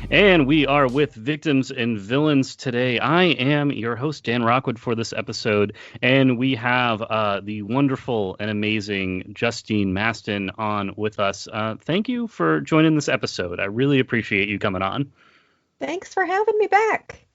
And we are with Victims and Villains today. I am your host, Dan Rockwood, for this episode. And we have the wonderful and amazing Justine Mastin on with us. Thank you for joining this episode. I really appreciate you coming on. Thanks for having me back.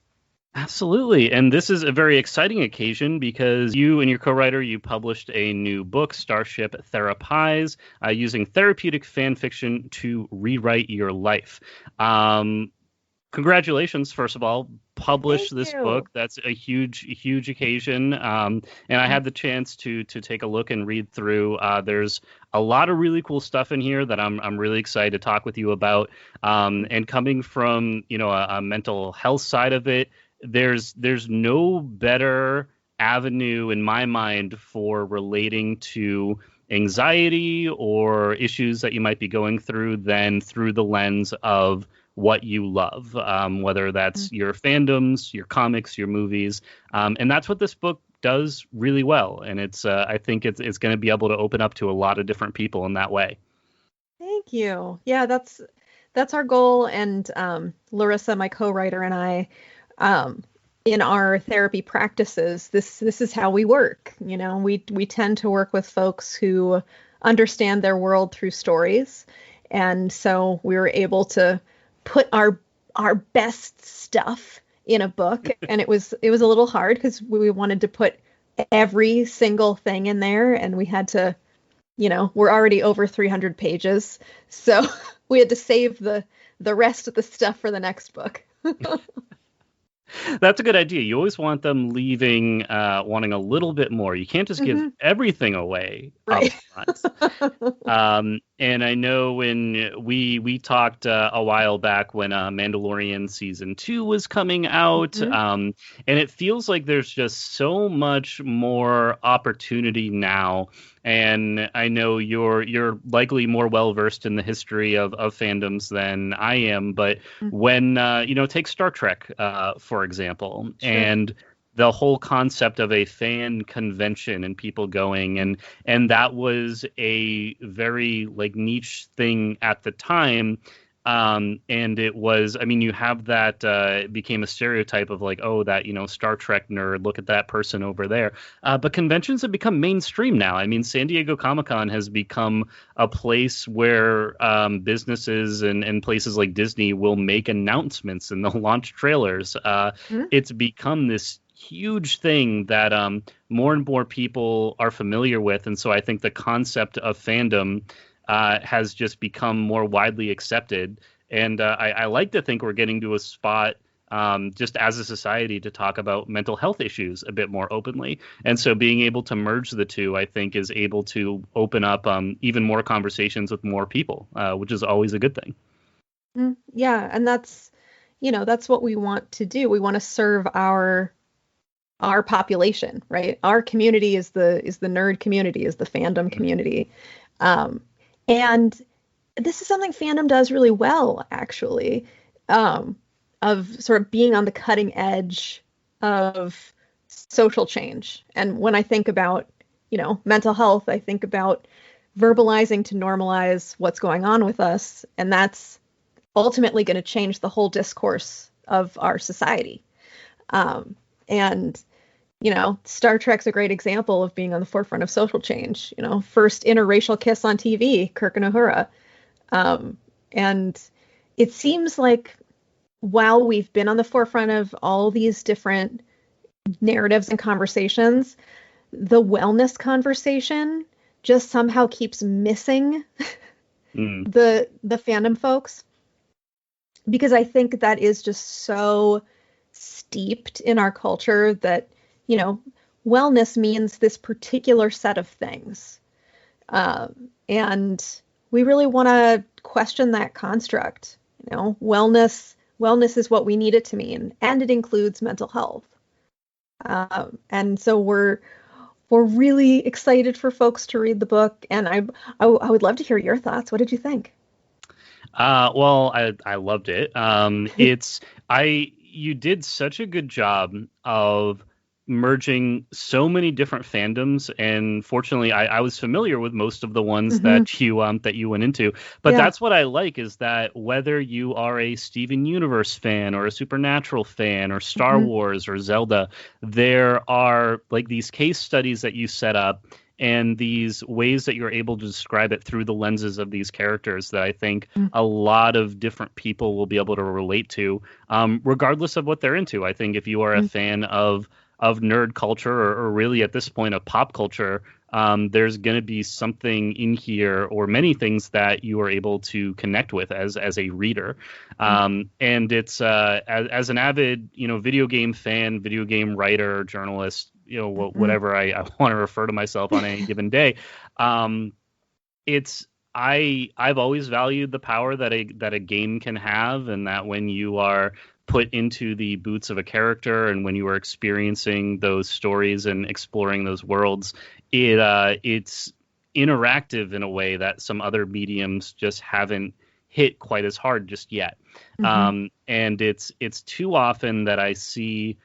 Absolutely. And this is a very exciting occasion because you and your co-writer, you published a new book, Starship-therapise, using therapeutic fan fiction to rewrite your life. Congratulations, first of all, publish this book. That's a huge occasion. And I had the chance to take a look and read through. There's a lot of really cool stuff in here that I'm really excited to talk with you about. And coming from, a mental health side of it, there's no better avenue in my mind for relating to anxiety or issues that you might be going through than through the lens of what you love, whether that's your fandoms, your comics, your movies. And that's what this book does really well. And it's I think it's going to be able to open up to a lot of different people in that way. Thank you. Yeah, that's our goal. And Larissa, my co-writer, and I, in our therapy practices, this is how we work. We tend to work with folks who understand their world through stories. And so we were able to put our best stuff in a book. And it was a little hard because we wanted to put every single thing in there. And we had to, we're already over 300 pages. So we had to save the rest of the stuff for the next book. That's a good idea. You always want them leaving wanting a little bit more. You can't just give everything away right up front. And I know when we talked a while back when Mandalorian season 2 was coming out, and it feels like there's just so much more opportunity now. And I know you're likely more well versed in the history of fandoms than I am, but when take Star Trek for example, and the whole concept of a fan convention and people going and that was a very niche thing at the time. And it was, you have that it became a stereotype of that, Star Trek nerd, look at that person over there. But conventions have become mainstream now. San Diego Comic-Con has become a place where businesses and places like Disney will make announcements and they'll launch trailers. It's become this huge thing that more and more people are familiar with. And so I think the concept of fandom has just become more widely accepted. And I like to think we're getting to a spot just as a society to talk about mental health issues a bit more openly. And so being able to merge the two, I think, is able to open up even more conversations with more people, which is always a good thing. Yeah. And that's what we want to do. We want to serve our population, right? Our community is the nerd community, is the fandom community. And this is something fandom does really well, actually, of sort of being on the cutting edge of social change. And when I think about, mental health, I think about verbalizing to normalize what's going on with us. And that's ultimately going to change the whole discourse of our society. And Star Trek's a great example of being on the forefront of social change. First interracial kiss on TV, Kirk and Uhura. And it seems like while we've been on the forefront of all these different narratives and conversations, the wellness conversation just somehow keeps missing the fandom folks. Because I think that is just so steeped in our culture that wellness means this particular set of things. And we really want to question that construct. Wellness is what we need it to mean, and it includes mental health. And so we're really excited for folks to read the book. And I would love to hear your thoughts. What did you think? Well, I loved it. You did such a good job of merging so many different fandoms, and fortunately I was familiar with most of the ones Mm-hmm. that you went into, but Yeah. that's what I like, is that whether you are a Steven Universe fan or a Supernatural fan or Star Mm-hmm. Wars or Zelda, there are like these case studies that you set up and these ways that you're able to describe it through the lenses of these characters that I think a lot of different people will be able to relate to, regardless of what they're into. I think if you are a Mm-hmm. fan of nerd culture, or really at this point of pop culture, there's going to be something in here, or many things that you are able to connect with as a reader. And it's as an avid, video game fan, video game writer, journalist, Mm-hmm. whatever I want to refer to myself on any given day. Um, it's I've always valued the power that a game can have, and that when you are put into the boots of a character and when you are experiencing those stories and exploring those worlds, it's interactive in a way that some other mediums just haven't hit quite as hard just yet. Mm-hmm. And it's too often that I see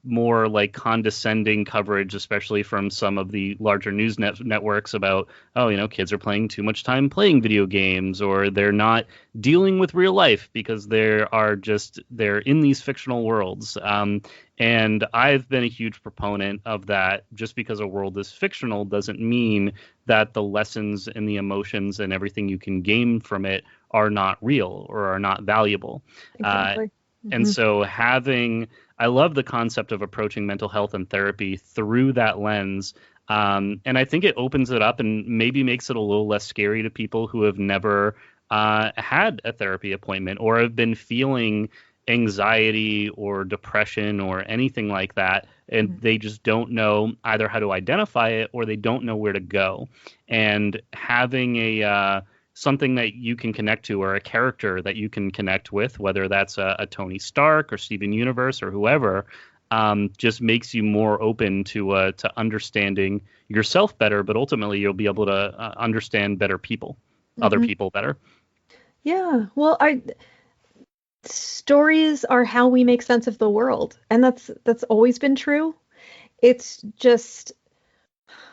more like condescending coverage, especially from some of the larger news networks, about, oh, kids are playing too much time playing video games, or they're not dealing with real life because they're in these fictional worlds. And I've been a huge proponent of that. Just because a world is fictional doesn't mean that the lessons and the emotions and everything you can gain from it are not real or are not valuable. Exactly. And Mm-hmm. so I love the concept of approaching mental health and therapy through that lens. And I think it opens it up and maybe makes it a little less scary to people who have never had a therapy appointment, or have been feeling anxiety or depression or anything like that. And they just don't know either how to identify it, or they don't know where to go. And having something that you can connect to, or a character that you can connect with, whether that's a Tony Stark or Steven Universe or whoever, just makes you more open to understanding yourself better. But ultimately, you'll be able to understand other Mm-hmm. people better. Yeah. Well, I stories are how we make sense of the world, and that's always been true. It's just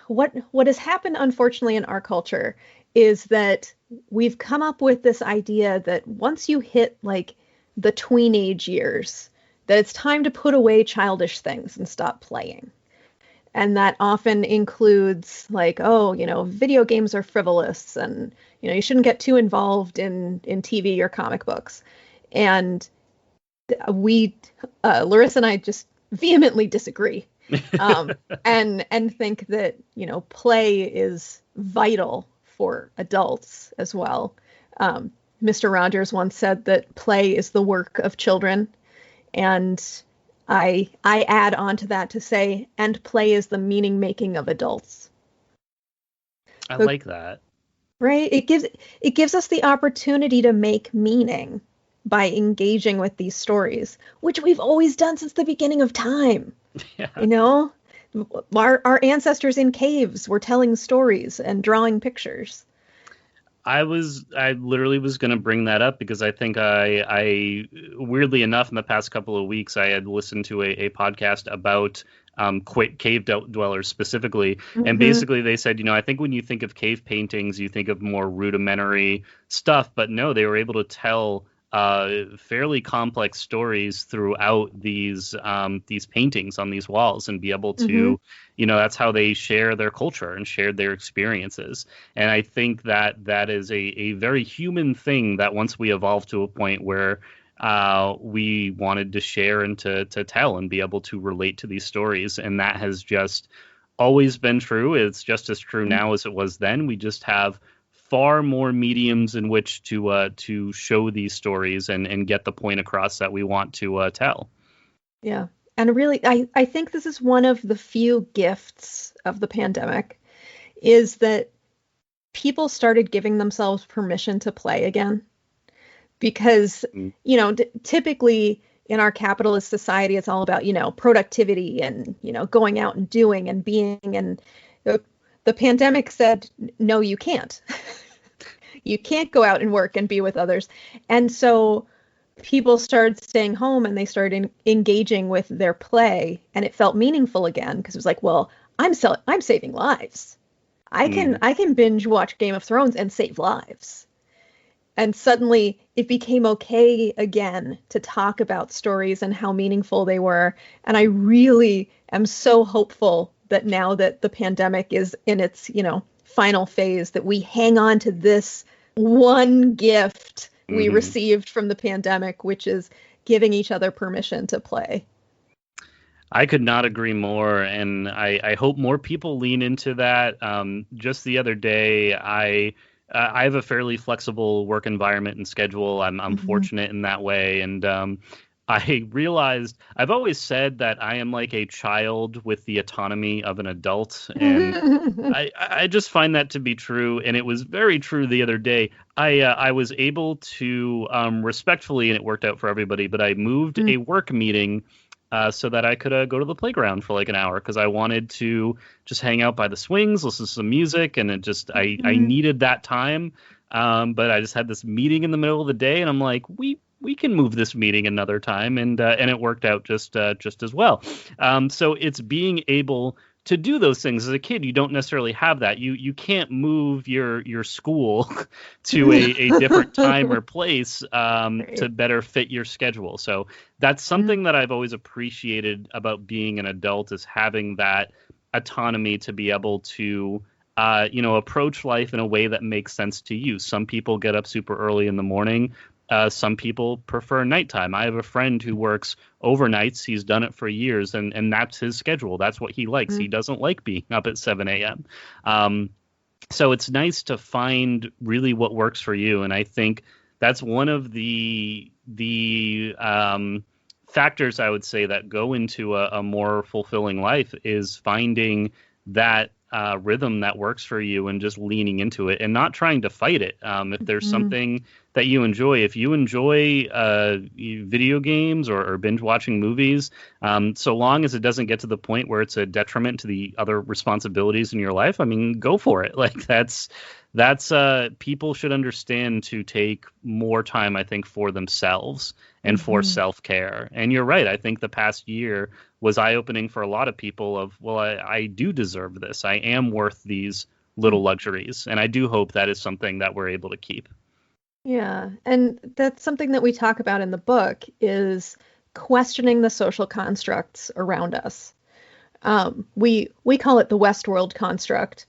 what has happened, unfortunately, in our culture is that we've come up with this idea that once you hit like the tweenage years, that it's time to put away childish things and stop playing. And that often includes like, oh, video games are frivolous, and you shouldn't get too involved in TV or comic books. And we, Larissa and I, just vehemently disagree, and think that play is vital for adults as well. Mr. Rogers once said that play is the work of children, and I add on to that to say, and play is the meaning making of adults. I So, like that. right? It gives us the opportunity to make meaning by engaging with these stories, which we've always done since the beginning of time. Yeah. You know, our ancestors in caves were telling stories and drawing pictures. I literally was going to bring that up, because I think I weirdly enough, in the past couple of weeks, I had listened to a podcast about cave dwellers specifically. And Mm-hmm. basically they said, I think when you think of cave paintings, you think of more rudimentary stuff, but no, they were able to tell fairly complex stories throughout these paintings on these walls, and be able Mm-hmm. to, that's how they share their culture and shared their experiences. And I think that is a very human thing, that once we evolve to a point where we wanted to share and to tell and be able to relate to these stories. And that has just always been true. It's just as true now as it was then. We just have far more mediums in which to show these stories and get the point across that we want to tell. Yeah. And really, I think this is one of the few gifts of the pandemic, is that people started giving themselves permission to play again. Because, Mm. typically in our capitalist society, it's all about, productivity and, going out and doing and being. And the pandemic said, no, you can't. You can't go out and work and be with others. And so people started staying home and they started engaging with their play, and it felt meaningful again because it was like, well, I'm saving lives. I can binge watch Game of Thrones and save lives. And suddenly it became okay again to talk about stories and how meaningful they were. And I really am so hopeful that now that the pandemic is in its, final phase, that we hang on to this one gift we received from the pandemic, which is giving each other permission to play. I could not agree more, and I hope more people lean into that. Just the other day, I have a fairly flexible work environment and schedule. I'm fortunate in that way, and I realized I've always said that I am like a child with the autonomy of an adult, and I just find that to be true, and it was very true the other day. I was able to respectfully, and it worked out for everybody, but I moved a work meeting so that I could go to the playground for like an hour because I wanted to just hang out by the swings, listen to some music, and I needed that time. But I just had this meeting in the middle of the day, and I'm like, we can move this meeting another time, and it worked out just as well. So it's being able to do those things. As a kid, you don't necessarily have that. You can't move your school to a different time or place to better fit your schedule. So that's something that I've always appreciated about being an adult, is having that autonomy to be able to approach life in a way that makes sense to you. Some people get up super early in the morning. Some people prefer nighttime. I have a friend who works overnights. He's done it for years, and that's his schedule. That's what he likes. He doesn't like being up at 7 a.m. So it's nice to find really what works for you. And I think that's one of the factors I would say that go into a more fulfilling life, is finding that rhythm that works for you and just leaning into it and not trying to fight it. If there's something that you enjoy, if you enjoy video games or binge watching movies, so long as it doesn't get to the point where it's a detriment to the other responsibilities in your life, I mean, go for it. Like that's people should understand to take more time, I think, for themselves and for self-care. And you're right. I think the past year was eye-opening for a lot of people of, well, I do deserve this. I am worth these little luxuries. And I do hope that is something that we're able to keep. Yeah. And that's something that we talk about in the book, is questioning the social constructs around us. We call it the Westworld Construct.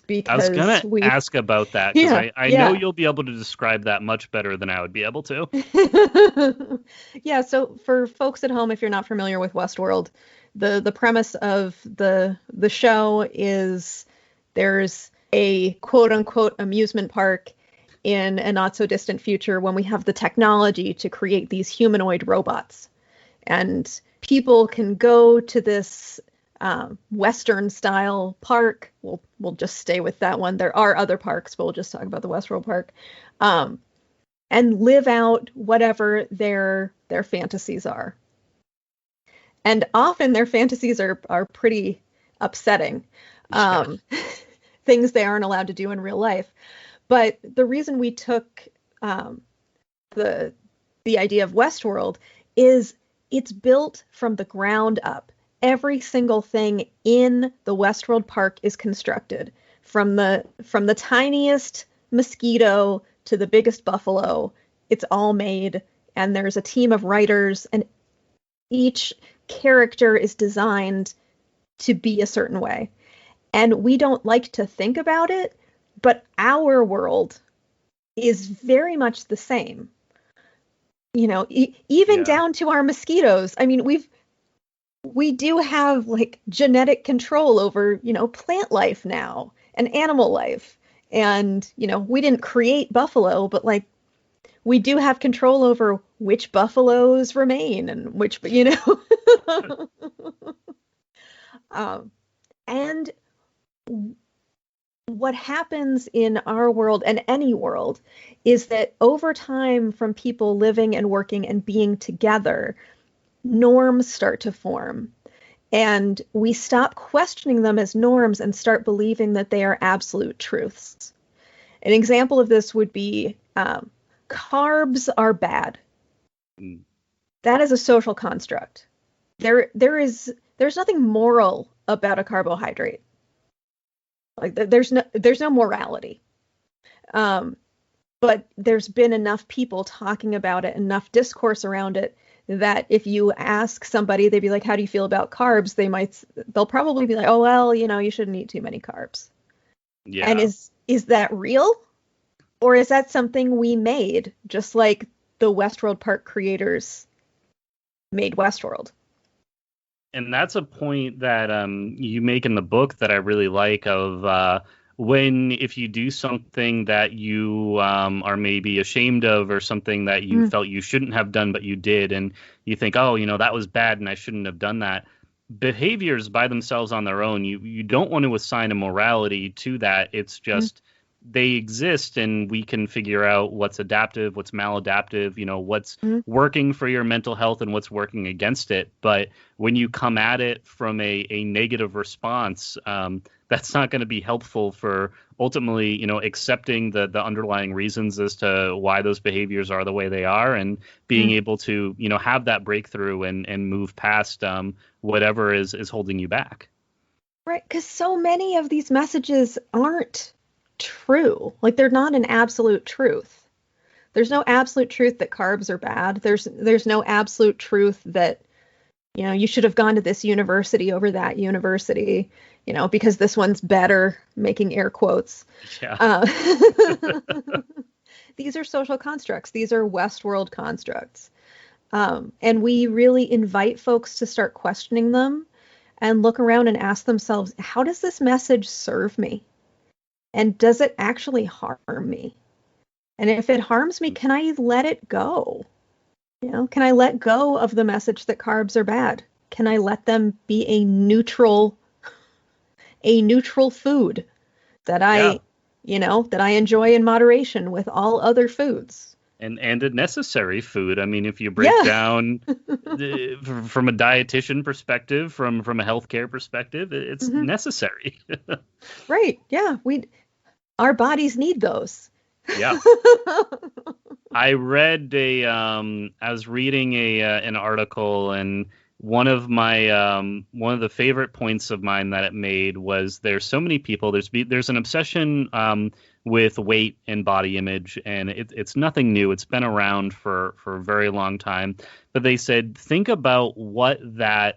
Because I was going to ask about that, because I know you'll be able to describe that much better than I would be able to. Yeah, so for folks at home, if you're not familiar with Westworld, the premise of the show is there's a quote-unquote amusement park in a not-so-distant future when we have the technology to create these humanoid robots. And people can go to this Western-style park. We'll just stay with that one. There are other parks, but we'll just talk about the Westworld Park. And live out whatever their fantasies are. And often their fantasies are pretty upsetting. Things they aren't allowed to do in real life. But the reason we took the idea of Westworld is it's built from the ground up. Every single thing in the Westworld Park is constructed, from the tiniest mosquito to the biggest buffalo. It's all made, and there's a team of writers, and each character is designed to be a certain way. And we don't like to think about it, but our world is very much the same. Even down to our mosquitoes. I mean, we do have like genetic control over, plant life now and animal life. And, we didn't create buffalo, but like we do have control over which buffaloes remain and which, and what happens in our world and any world is that over time, from people living and working and being together, norms start to form, and we stop questioning them as norms and start believing that they are absolute truths. An example of this would be carbs are bad. Mm. That is a social construct. There's nothing moral about a carbohydrate. Like there's no morality. Um, but there's been enough people talking about it, enough discourse around it, that if you ask somebody, they'd be like, how do you feel about carbs? They'll probably be like, oh, well, you shouldn't eat too many carbs. Yeah. And is that real? Or is that something we made, just like the Westworld Park creators made Westworld? And that's a point that you make in the book that I really like of if you do something that you are maybe ashamed of, or something that you felt you shouldn't have done, but you did, and you think, oh, that was bad and I shouldn't have done that. Behaviors by themselves on their own, you don't want to assign a morality to that. It's just they exist, and we can figure out what's adaptive, what's maladaptive, what's working for your mental health and what's working against it. But when you come at it from a negative response, that's not going to be helpful for ultimately, accepting the underlying reasons as to why those behaviors are the way they are, and being able to, have that breakthrough and move past whatever is holding you back. Right, because so many of these messages aren't true. Like, they're not an absolute truth. There's no absolute truth that carbs are bad. There's no absolute truth that, you should have gone to this university over that university, because this one's better, making air quotes. Yeah. These are social constructs. These are Westworld constructs. And we really invite folks to start questioning them and look around and ask themselves, how does this message serve me? And does it actually harm me? And if it harms me, can I let it go? Can I let go of the message that carbs are bad? Can I let them be a neutral food that I enjoy in moderation with all other foods? And a necessary food. I mean, if you break down from a dietitian perspective, from a healthcare perspective, it's necessary. Right. Yeah. Our bodies need those. Yeah. I was reading an article, and one of the favorite points of mine that it made was there's so many people, there's an obsession with weight and body image, and it's nothing new. It's been around for a very long time. But they said, think about what are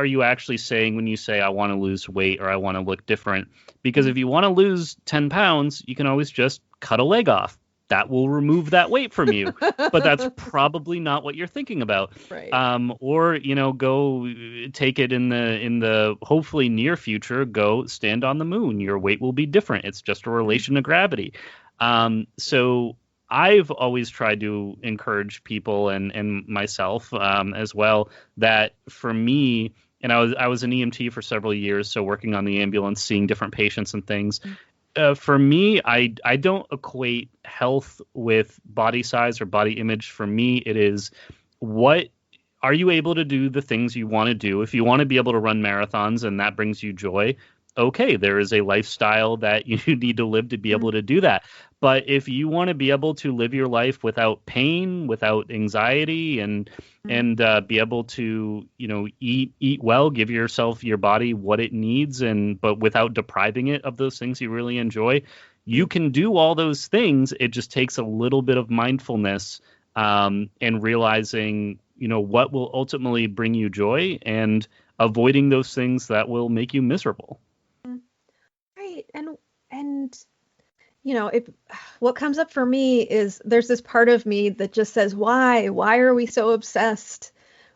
you actually saying when you say, I want to lose weight or I want to look different? Because if you want to lose 10 pounds, you can always just cut a leg off. That will remove that weight from you. But that's probably not what you're thinking about. Right. Or, go take it in the hopefully near future, go stand on the moon. Your weight will be different. It's just a relation to gravity. So I've always tried to encourage people and myself as well, that for me, and I was an EMT for several years, so working on the ambulance, seeing different patients and things. For me, I don't equate health with body size or body image. For me, it is, what are you able to do the things you want to do? If you want to be able to run marathons and that brings you joy, okay, there is a lifestyle that you need to live to be able to do that. But if you want to be able to live your life without pain, without anxiety, and be able to, eat well, give your body what it needs, but without depriving it of those things you really enjoy, you can do all those things. It just takes a little bit of mindfulness and realizing, what will ultimately bring you joy, and avoiding those things that will make you miserable. Right. And what comes up for me is there's this part of me that just says, why are we so obsessed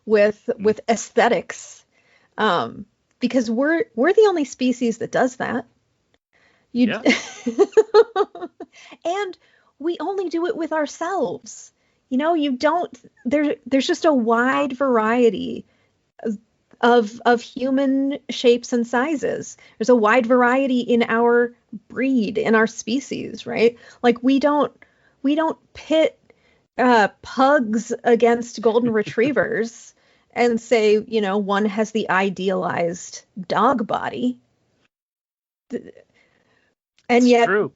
with aesthetics? Because we're the only species that does that. Yeah. And we only do it with ourselves. There's just a wide variety of human shapes and sizes. There's a wide variety in our breed, in our species, right? Like, we don't pit pugs against golden retrievers and say, one has the idealized dog body. And it's yet, true.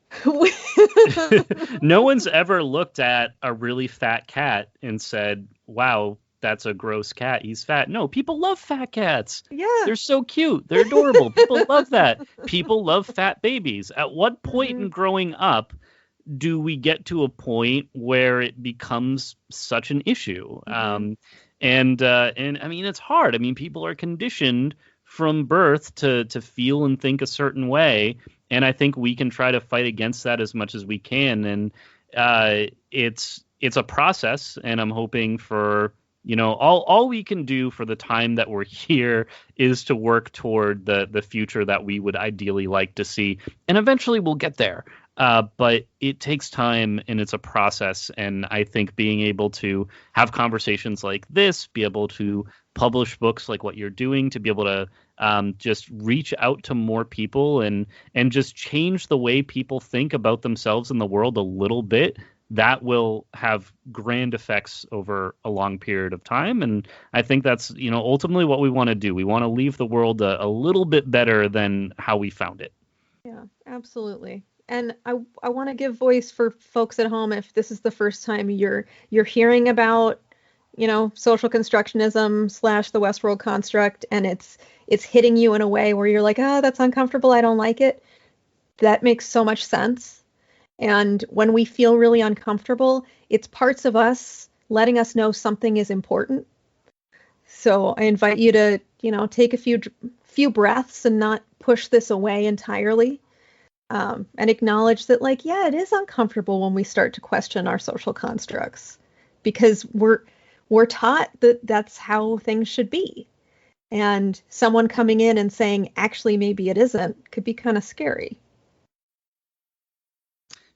No one's ever looked at a really fat cat and said, wow, that's a gross cat. He's fat. No, people love fat cats. Yeah. They're so cute. They're adorable. People love that. People love fat babies. At what point in growing up do we get to a point where it becomes such an issue? And I mean, it's hard. I mean, people are conditioned from birth to feel and think a certain way. And I think we can try to fight against that as much as we can. And it's a process. And I'm hoping for, all we can do for the time that we're here is to work toward the future that we would ideally like to see. And eventually we'll get there. But it takes time and it's a process. And I think being able to have conversations like this, be able to publish books like what you're doing, to be able to just reach out to more people and just change the way people think about themselves in the world a little bit, that will have grand effects over a long period of time. And I think that's, ultimately what we want to do. We want to leave the world a little bit better than how we found it. Yeah, absolutely. And I want to give voice for folks at home if this is the first time you're hearing about, social constructionism / the Westworld Construct, and it's hitting you in a way where you're like, that's uncomfortable, I don't like it. That makes so much sense. And when we feel really uncomfortable, it's parts of us letting us know something is important. So I invite you to, take a few breaths and not push this away entirely. And acknowledge that, it is uncomfortable when we start to question our social constructs, because we're taught that that's how things should be. And someone coming in and saying, actually, maybe it isn't, could be kind of scary.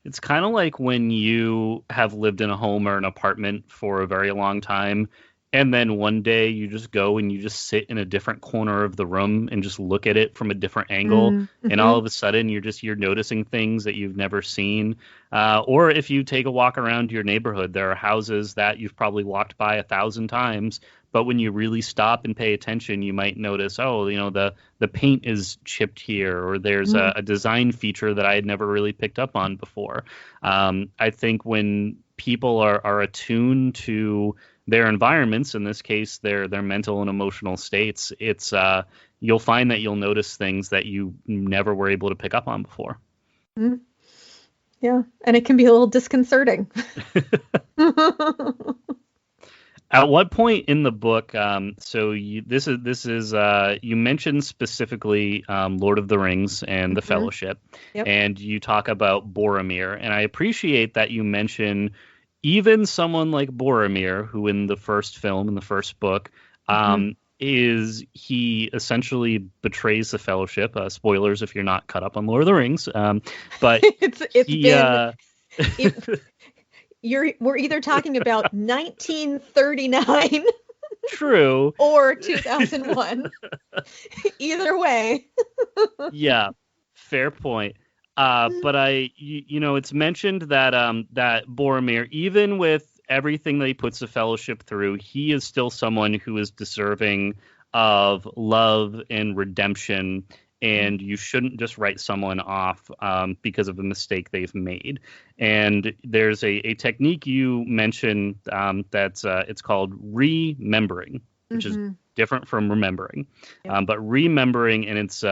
It's kind of like when you have lived in a home or an apartment for a very long time, and then one day you just go and you just sit in a different corner of the room and just look at it from a different angle. Mm-hmm. And all of a sudden you're noticing things that you've never seen. Or if you take a walk around your neighborhood, there are houses that you've probably walked by 1,000 times. But when you really stop and pay attention, you might notice, the paint is chipped here, or there's a design feature that I had never really picked up on before. I think when people are attuned to their environments, in this case, their mental and emotional states, it's you'll find that you'll notice things that you never were able to pick up on before. Mm. Yeah, and it can be a little disconcerting. At what point in the book? So this is you mentioned specifically Lord of the Rings and the Fellowship, and you talk about Boromir, and I appreciate that you mention even someone like Boromir, who in the first film, in the first book, is he essentially betrays the Fellowship. Spoilers if you're not caught up on Lord of the Rings, but we're either talking about 1939 true or 2001. Either way. Yeah, fair point. But it's mentioned that that Boromir, even with everything that he puts the Fellowship through, he is still someone who is deserving of love and redemption. And you shouldn't just write someone off because of a mistake they've made. And there's a technique you mentioned that's it's called remembering, which is different from remembering. But remembering, and it's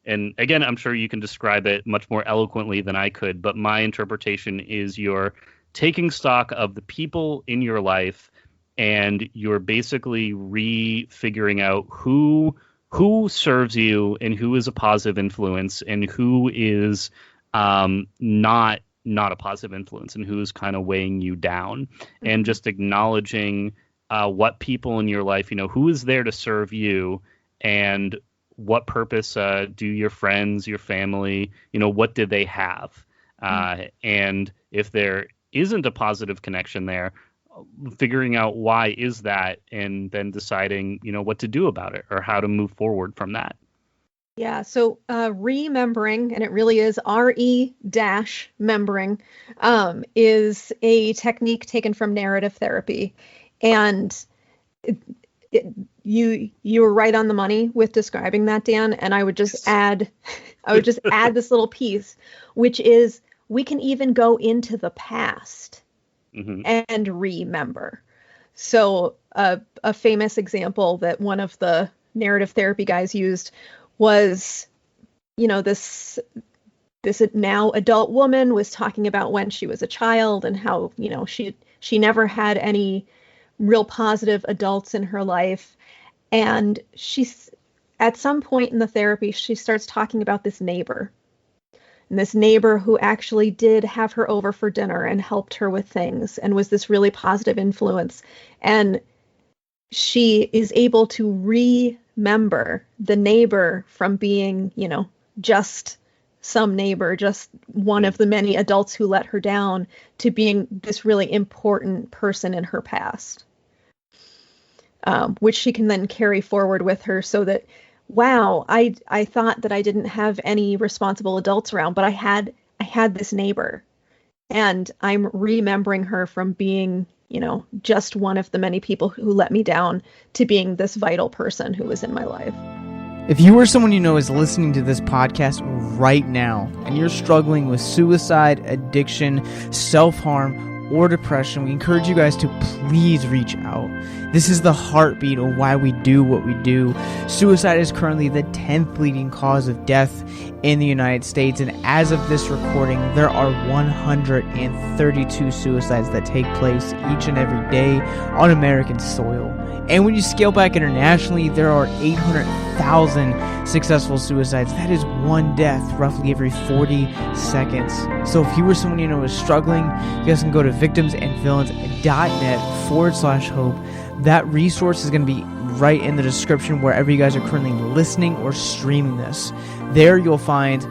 and again, I'm sure you can describe it much more eloquently than I could. But my interpretation is you're taking stock of the people in your life, and you're basically refiguring out who serves you and who is a positive influence and who is not a positive influence and who is kind of weighing you down, and just acknowledging what people in your life, who is there to serve you, and what purpose do your friends, your family, what do they have? And if there isn't a positive connection there, figuring out why is that, and then deciding, what to do about it or how to move forward from that. Yeah, so remembering, and it really is re-membering, is a technique taken from narrative therapy. And you were right on the money with describing that, Dan, and I would just add this little piece, which is we can even go into the past and remember. So a famous example that one of the narrative therapy guys used was, this now adult woman was talking about when she was a child and how, she never had any real positive adults in her life. And she's at some point in the therapy, she starts talking about this neighbor. And this neighbor who actually did have her over for dinner and helped her with things and was this really positive influence. And she is able to remember the neighbor from being, just some neighbor, just one of the many adults who let her down, to being this really important person in her past, which she can then carry forward with her, so that, wow, I thought that I didn't have any responsible adults around, but I had this neighbor, and I'm remembering her from being, just one of the many people who let me down to being this vital person who was in my life. If you or someone you know is listening to this podcast right now and you're struggling with suicide, addiction, self-harm, or depression, we encourage you guys to please reach out. This is the heartbeat of why we do what we do. Suicide is currently the 10th leading cause of death in the United States, and as of this recording, there are 132 suicides that take place each and every day on American soil. And when you scale back internationally, there are 800,000 successful suicides. That is one death roughly every 40 seconds. So if you or someone you know is struggling, you guys can go to victimsandvillains.net/hope. That resource is going to be right in the description wherever you guys are currently listening or streaming this. There you'll find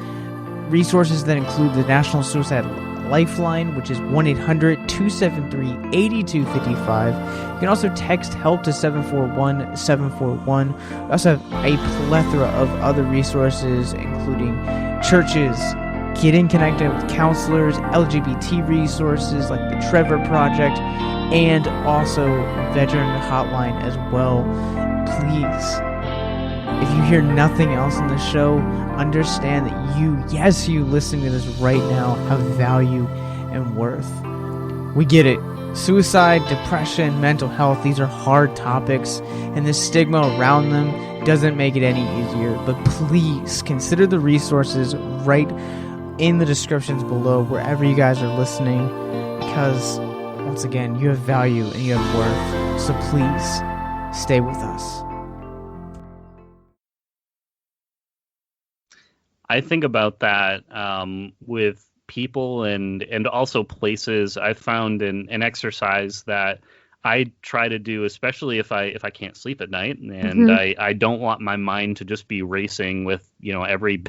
resources that include the National Suicide Lifeline, which is 1-800-273-8255. You can also text HELP to 741-741. We also have a plethora of other resources, including churches, getting connected with counselors, LGBT resources like the Trevor Project, and also veteran hotline as well. Please, if you hear nothing else in this show, understand that you listening to this right now, have value and worth. We get it. Suicide, depression, mental health, these are hard topics, and the stigma around them doesn't make it any easier. But please consider the resources right in the descriptions below wherever you guys are listening, because once again, you have value and you have worth. So please stay with us. I think about that with people and also places. I found an exercise that I try to do, especially if I can't sleep at night, and I don't want my mind to just be racing with every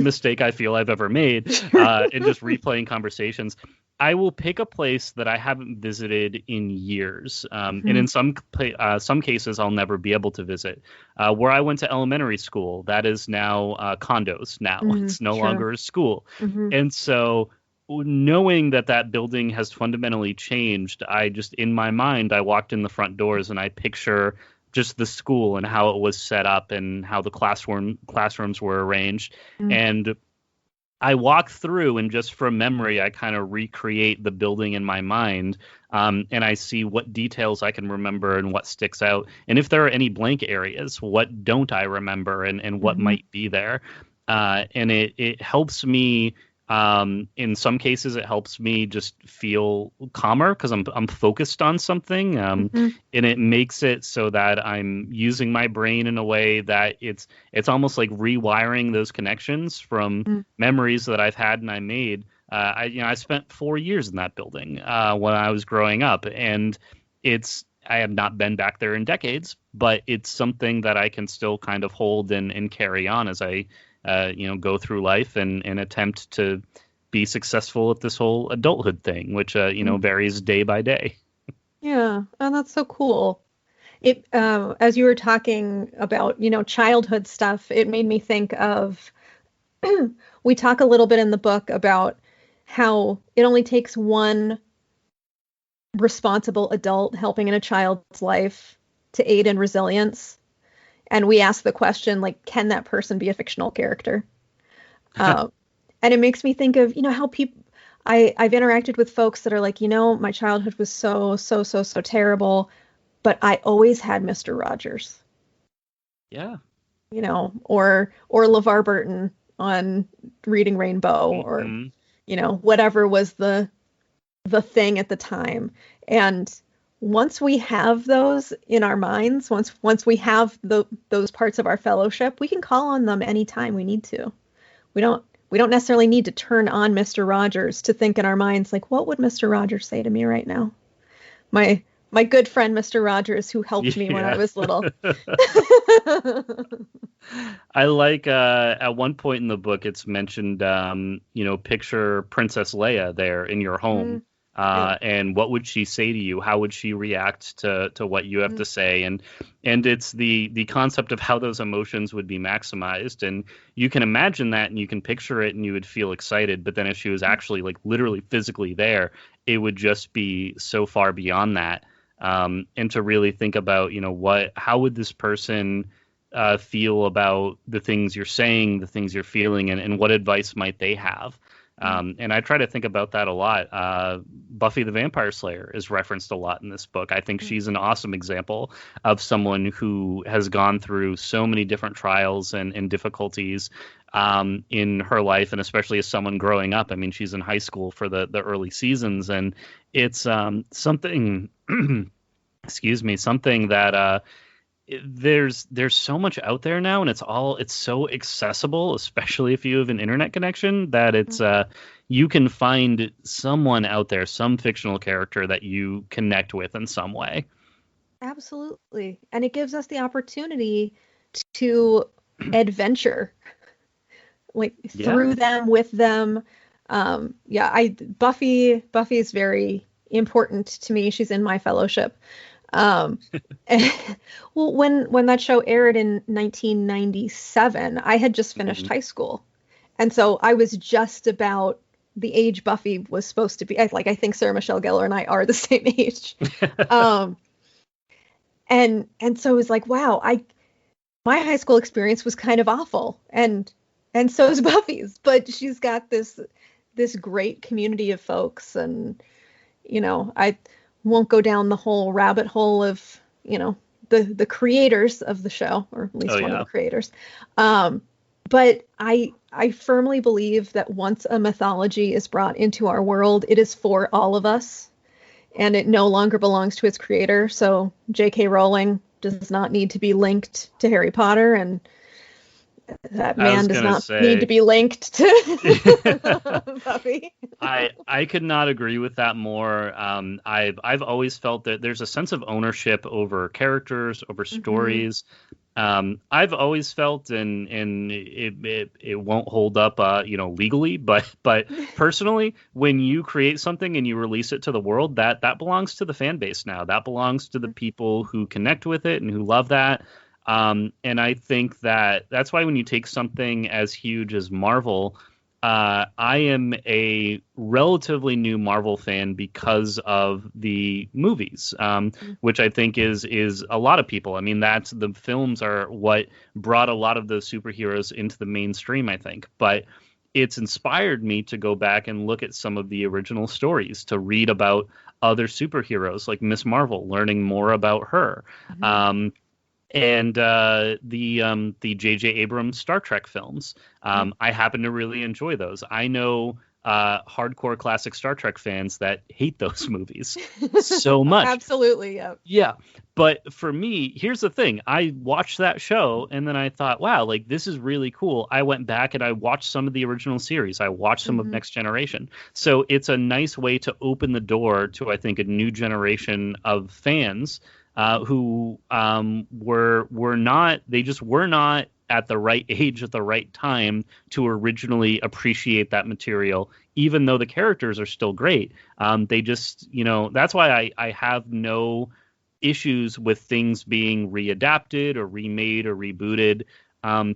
mistake I feel I've ever made and just replaying conversations. I will pick a place that I haven't visited in years, and in some cases I'll never be able to visit. Where I went to elementary school, that is now condos. Now it's no longer a school, and so knowing that building has fundamentally changed, I just, in my mind, I walked in the front doors and I picture just the school and how it was set up and how the classrooms were arranged, and I walk through, and just from memory, I kind of recreate the building in my mind, and I see what details I can remember and what sticks out. And if there are any blank areas, what don't I remember and what might be there? And it helps me. In some cases, it helps me just feel calmer because I'm focused on something, and it makes it so that I'm using my brain in a way that it's almost like rewiring those connections from memories that I've had and I made. I spent 4 years in that building when I was growing up, and I have not been back there in decades, but it's something that I can still kind of hold and carry on as I go through life and attempt to be successful at this whole adulthood thing, which, varies day by day. Yeah. Oh, that's so cool. It, as you were talking about, childhood stuff, it made me think of, we talk a little bit in the book about how it only takes one responsible adult helping in a child's life to aid in resilience. And we ask the question, like, can that person be a fictional character? And it makes me think of, how people, I've interacted with folks that are like, my childhood was so terrible, but I always had Mr. Rogers. Yeah. Or LeVar Burton on Reading Rainbow, or, whatever was the thing at the time. And once we have those in our minds, once we have those parts of our fellowship, we can call on them anytime we need to. We don't necessarily need to turn on Mr. Rogers to think in our minds, like, what would Mr. Rogers say to me right now? My good friend, Mr. Rogers, who helped me when I was little. I like at one point in the book, it's mentioned, picture Princess Leia there in your home. And what would she say to you? How would she react to what you have to say? And it's the concept of how those emotions would be maximized. And you can imagine that and you can picture it and you would feel excited. But then if she was actually like literally physically there, it would just be so far beyond that. And to really think about, how would this person feel about the things you're saying, the things you're feeling, and what advice might they have? And I try to think about that a lot. Buffy the Vampire Slayer is referenced a lot in this book. I think she's an awesome example of someone who has gone through so many different trials and difficulties in her life, and especially as someone growing up. I mean, she's in high school for the early seasons, and it's something, excuse me, something that there's so much out there now, and it's so accessible, especially if you have an internet connection, that it's you can find someone out there, some fictional character that you connect with in some way. Absolutely. And it gives us the opportunity to adventure, like through them, with them. Buffy is very important to me. She's in my fellowship. Well, when that show aired in 1997, I had just finished high school. And so I was just about the age Buffy was supposed to be. I think Sarah Michelle Gellar and I are the same age. And so it was like, wow, my high school experience was kind of awful. And so is Buffy's, but she's got this great community of folks. And, I won't go down the whole rabbit hole of, the creators of the show, or at least one of the creators. But I firmly believe that once a mythology is brought into our world, it is for all of us, and it no longer belongs to its creator. So J.K. Rowling does not need to be linked to Harry Potter, and that man does not need to be linked to Buffy. I could not agree with that more. I've always felt that there's a sense of ownership over characters, over stories. I've always felt, and it won't hold up, legally, but personally, when you create something and you release it to the world, that belongs to the fan base now. That belongs to the people who connect with it and who love that. And I think that's why when you take something as huge as Marvel, I am a relatively new Marvel fan because of the movies, which I think is a lot of people. I mean, the films are what brought a lot of those superheroes into the mainstream, I think. But it's inspired me to go back and look at some of the original stories, to read about other superheroes like Miss Marvel, learning more about her. And the J.J. Abrams Star Trek films. I happen to really enjoy those. I know hardcore classic Star Trek fans that hate those movies so much. Absolutely, yeah. Yeah, but for me, here's the thing. I watched that show, and then I thought, wow, like, this is really cool. I went back and I watched some of the original series. I watched some of Next Generation. So it's a nice way to open the door to, I think, a new generation of fans who were not at the right age at the right time to originally appreciate that material, even though the characters are still great. They just, that's why I have no issues with things being readapted or remade or rebooted.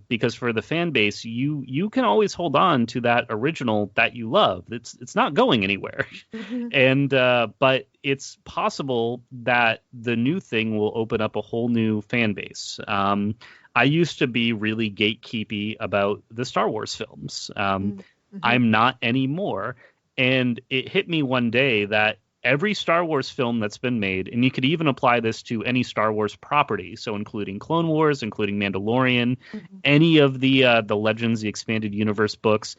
Because for the fan base, you can always hold on to that original that you love. It's not going anywhere. Mm-hmm. And but it's possible that the new thing will open up a whole new fan base. I used to be really gatekeepy about the Star Wars films. Mm-hmm. I'm not anymore. And it hit me one day that every Star Wars film that's been made, and you could even apply this to any Star Wars property, so including Clone Wars, including Mandalorian, Mm-hmm. any of the Legends, the Expanded Universe books,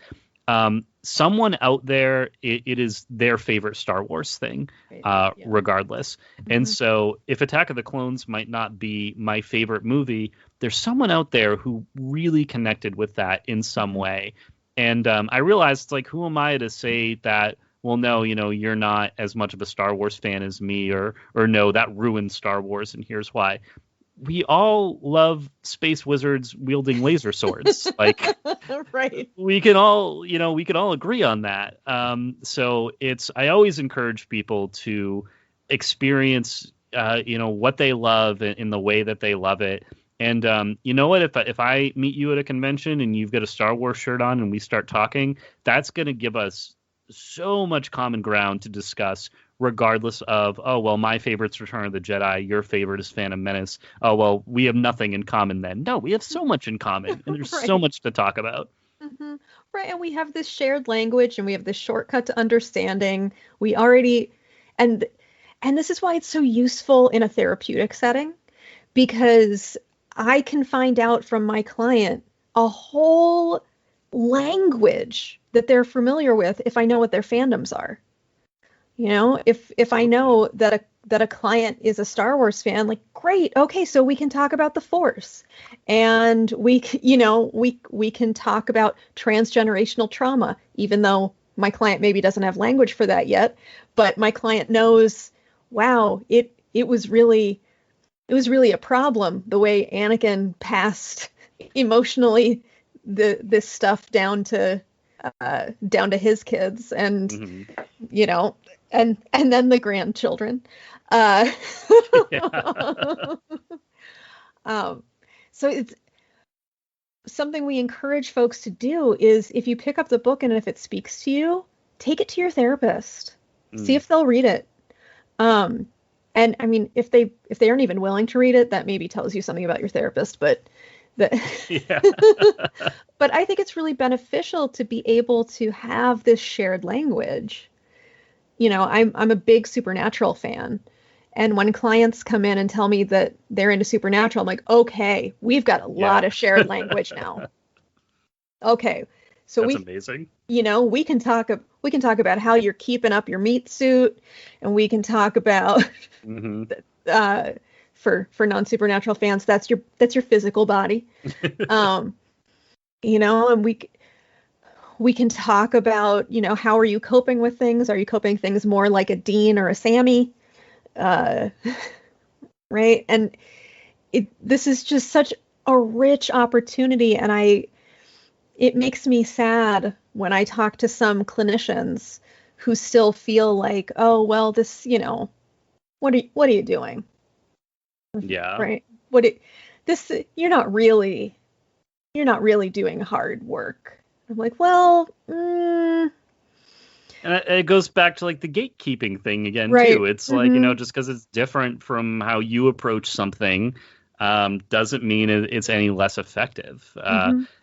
someone out there, it is their favorite Star Wars thing, Yeah. regardless. Mm-hmm. And so if Attack of the Clones might not be my favorite movie, there's someone out there who really connected with that in some way. And I realized, it's like, who am I to say that, well, no, you're not as much of a Star Wars fan as me, or no, that ruined Star Wars, and here's why. We all love space wizards wielding laser swords. Like, Right. we can all agree on that. So I always encourage people to experience, what they love in the way that they love it. And you know what? If I meet you at a convention and you've got a Star Wars shirt on and we start talking, that's going to give us so much common ground to discuss, regardless of, oh, well, my favorite's Return of the Jedi, your favorite is Phantom Menace. Oh, well, we have nothing in common then. No, we have so much in common, and there's Right. so much to talk about. Mm-hmm. Right, and we have this shared language, and we have this shortcut to understanding. We already, and this is why it's so useful in a therapeutic setting, because I can find out from my client a whole language that they're familiar with if I know what their fandoms are. If I know that a client is a Star Wars fan, like, great, okay, so we can talk about the Force, and we can talk about transgenerational trauma, even though my client maybe doesn't have language for that yet, but my client knows, wow, it was really a problem the way Anakin passed emotionally this stuff down to his kids, and Mm-hmm. and then the grandchildren. So it's something we encourage folks to do is, if you pick up the book and if it speaks to you, take it to your therapist. See if they'll read it. And I mean, if they aren't even willing to read it, that maybe tells you something about your therapist, but Yeah. but I think it's really beneficial to be able to have this shared language. I'm a big Supernatural fan. And when clients come in and tell me that they're into Supernatural, I'm like, okay, we've got a lot of shared language now. Okay. So That's amazing. We can talk about how you're keeping up your meat suit, and we can talk about for non-Supernatural fans, that's your physical body. And we can talk about, how are you coping with things? Are you coping things more like a Dean or a Sammy? Right. And this is just such a rich opportunity. And it makes me sad when I talk to some clinicians who still feel like, oh, well, this, what are you doing? Yeah. Right. You're not really doing hard work. I'm like, well, And it goes back to, like, the gatekeeping thing again, right. too. It's like, just because it's different from how you approach something doesn't mean it's any less effective.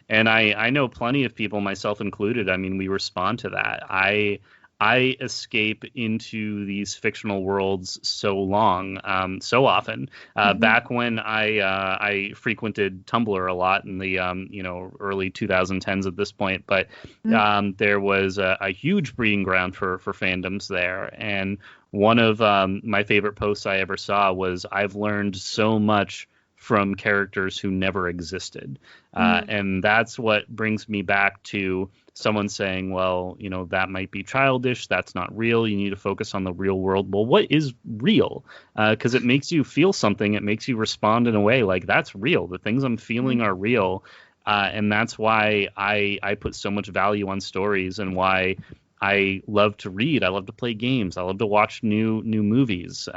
And I know plenty of people, myself included. I mean, we respond to that. I escape into these fictional worlds so often. Back when I frequented Tumblr a lot in the early 2010s at this point, but there was a huge breeding ground for fandoms there, and one of my favorite posts I ever saw was, "I've learned so much from characters who never existed," and that's what brings me back to someone saying, well, that might be childish, that's not real, you need to focus on the real world. Well, what is real? Because it makes you feel something, it makes you respond in a way like, that's real, the things I'm feeling are real. And that's why I put so much value on stories, and why I love to read, I love to play games, I love to watch new movies.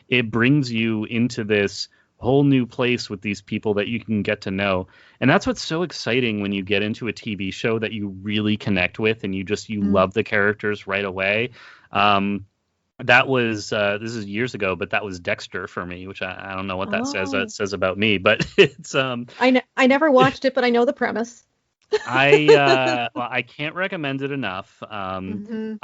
It brings you into this whole new place with these people that you can get to know. And that's what's so exciting when you get into a TV show that you really connect with and you love the characters right away. That was this is years ago, but that was Dexter for me, which I don't know what that says about me, but it's I never watched it, but I know the premise. I can't recommend it enough. I'm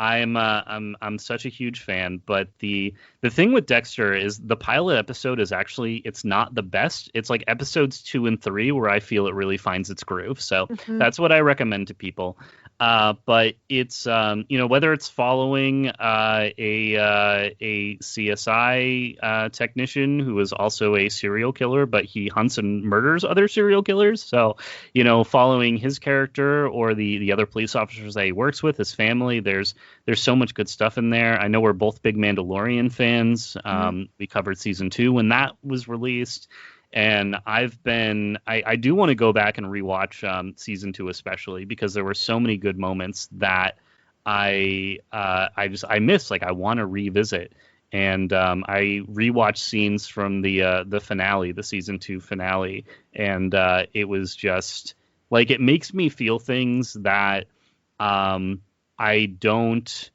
such a huge fan, but the thing with Dexter is the pilot episode is actually, it's not the best. It's like episodes 2 and 3 where I feel it really finds its groove. So that's what I recommend to people. But it's whether it's following a CSI technician who is also a serial killer, but he hunts and murders other serial killers. So following his character or the other police officers that he works with, his family. There's so much good stuff in there. I know we're both big Mandalorian fans. We covered season 2 when that was released. And I do want to go back and rewatch season 2, especially because there were so many good moments that I miss. Like, I want to revisit. And I rewatched scenes from the finale, the season 2 finale, and it was just like, it makes me feel things that I don't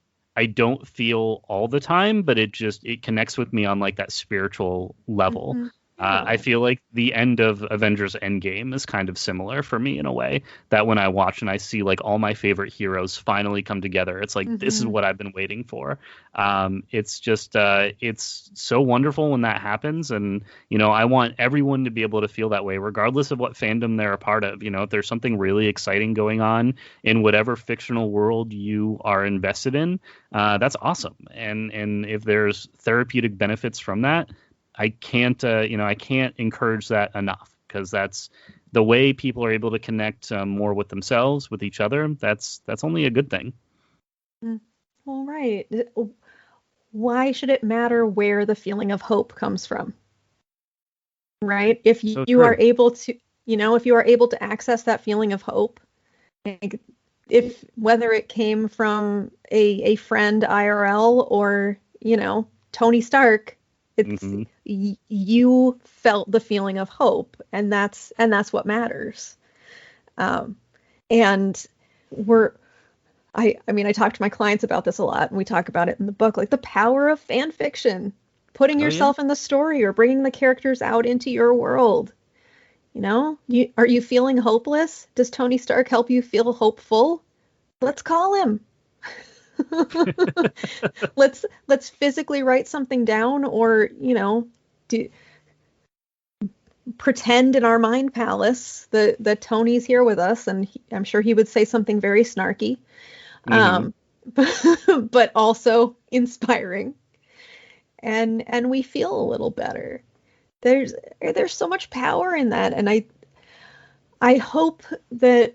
feel all the time, but it connects with me on like that spiritual level. I feel like the end of Avengers Endgame is kind of similar for me in a way, that when I watch and I see like all my favorite heroes finally come together, it's like, this is what I've been waiting for. It's just, it's so wonderful when that happens. And, I want everyone to be able to feel that way, regardless of what fandom they're a part of. If there's something really exciting going on in whatever fictional world you are invested in, that's awesome. And if there's therapeutic benefits from that, I can't encourage that enough, because that's the way people are able to connect more with themselves, with each other. That's only a good thing. All right. Why should it matter where the feeling of hope comes from? Right? If you are able to, if you are able to access that feeling of hope, if whether it came from a friend IRL or, Tony Stark, it's you felt the feeling of hope, and that's what matters. And I talk to my clients about this a lot, and we talk about it in the book, like the power of fan fiction, putting yourself in the story or bringing the characters out into your world. Are you feeling hopeless? Does Tony Stark help you feel hopeful? Let's call him. let's physically write something down, or pretend in our mind palace that Tony's here with us, and I'm sure he would say something very snarky, but also inspiring, and we feel a little better. There's so much power in that, and I hope that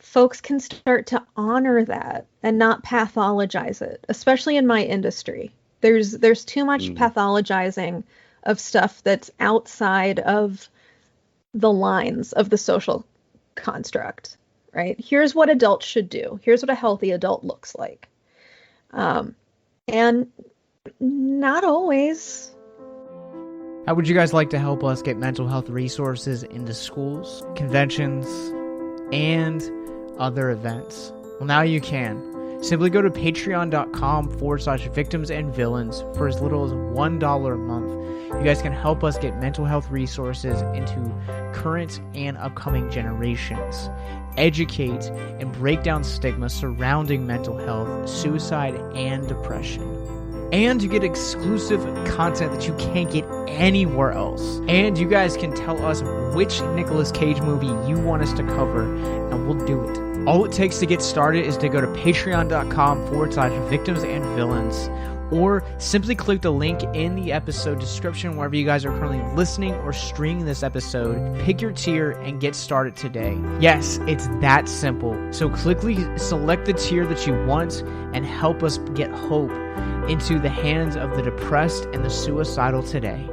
folks can start to honor that and not pathologize it, especially in my industry. There's too much pathologizing of stuff that's outside of the lines of the social construct, right? Here's what adults should do. Here's what a healthy adult looks like. And not always. How would you guys like to help us get mental health resources into schools, conventions, and other events? Well, now you can. Simply go to patreon.com/victims and villains for as little as $1 a month. You guys can help us get mental health resources into current and upcoming generations, educate and break down stigma surrounding mental health, suicide, and depression. And you get exclusive content that you can't get anywhere else. And you guys can tell us which Nicolas Cage movie you want us to cover, and we'll do it. All it takes to get started is to go to patreon.com/victims and villains, or simply click the link in the episode description wherever you guys are currently listening or streaming this episode. Pick your tier and get started today. Yes, it's that simple. So quickly select the tier that you want and help us get hope into the hands of the depressed and the suicidal today.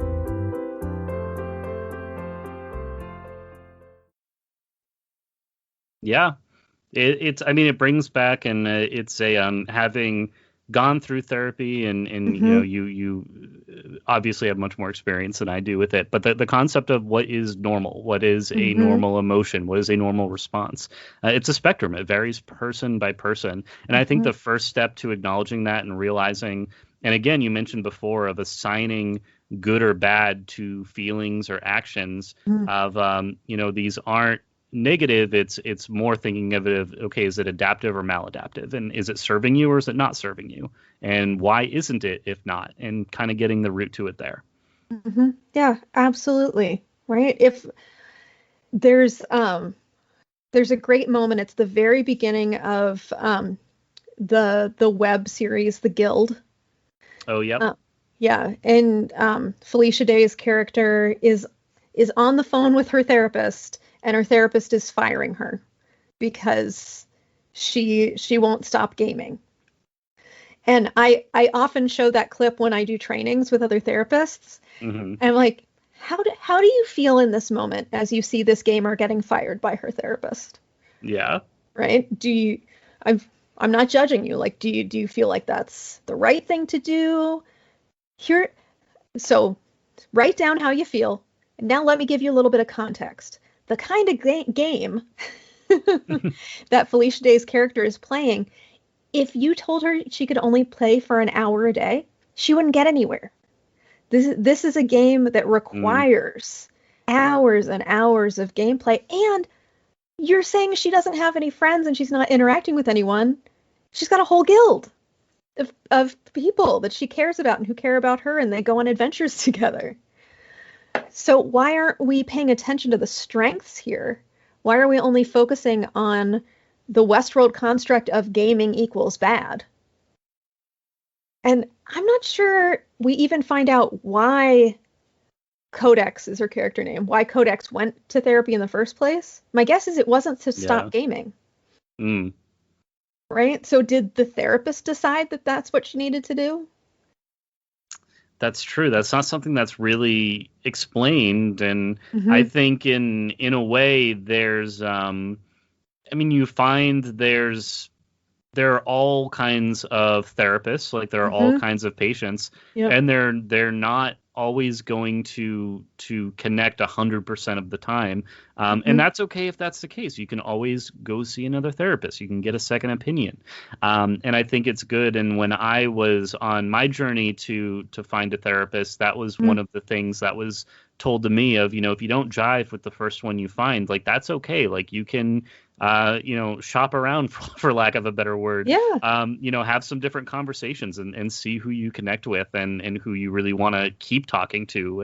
Yeah. It brings back, and it's having gone through therapy and you know, you obviously have much more experience than I do with it, but the concept of what is normal, what is a normal emotion, what is a normal response, it's a spectrum. It varies person by person. And I think the first step to acknowledging that and realizing, and again, you mentioned before of assigning good or bad to feelings or actions of, you know, these aren't negative. It's more thinking of it of, okay, is it adaptive or maladaptive? And is it serving you or is it not serving you? And why isn't it, if not? And kind of getting the root to it there. Yeah, absolutely. Right. If there's a great moment, it's the very beginning of the web series, The Guild. Oh, yep. Yeah. And Felicia Day's character is on the phone with her therapist, and her therapist is firing her because she won't stop gaming. And I often show that clip when I do trainings with other therapists. And I'm like, how do you feel in this moment as you see this gamer getting fired by her therapist? Yeah. Right? I'm not judging you. Like, do you feel like that's the right thing to do? So write down how you feel. And now let me give you a little bit of context. The kind of game that Felicia Day's character is playing, if you told her she could only play for an hour a day, she wouldn't get anywhere. This is a game that requires hours and hours of gameplay. And you're saying she doesn't have any friends and she's not interacting with anyone. She's got a whole guild of people that she cares about and who care about her, and they go on adventures together. So why aren't we paying attention to the strengths here? Why are we only focusing on the Westworld construct of gaming equals bad? And I'm not sure we even find out why Codex is her character name, why Codex went to therapy in the first place. My guess is it wasn't to stop gaming. Right? So did the therapist decide that that's what she needed to do? That's true. That's not something that's really explained. And I think in a way there's, I mean, you find there are all kinds of therapists, like there are all kinds of patients, and they're not always going to connect 100% of the time. And that's okay if that's the case. You can always go see another therapist. You can get a second opinion. And I think it's good. And when I was on my journey to find a therapist, that was one of the things that was told to me of, you know, if you don't jive with the first one you find, like, that's okay. Like, you can, you know, shop around for lack of a better word. You know, have some different conversations and see who you connect with and who you really want to keep talking to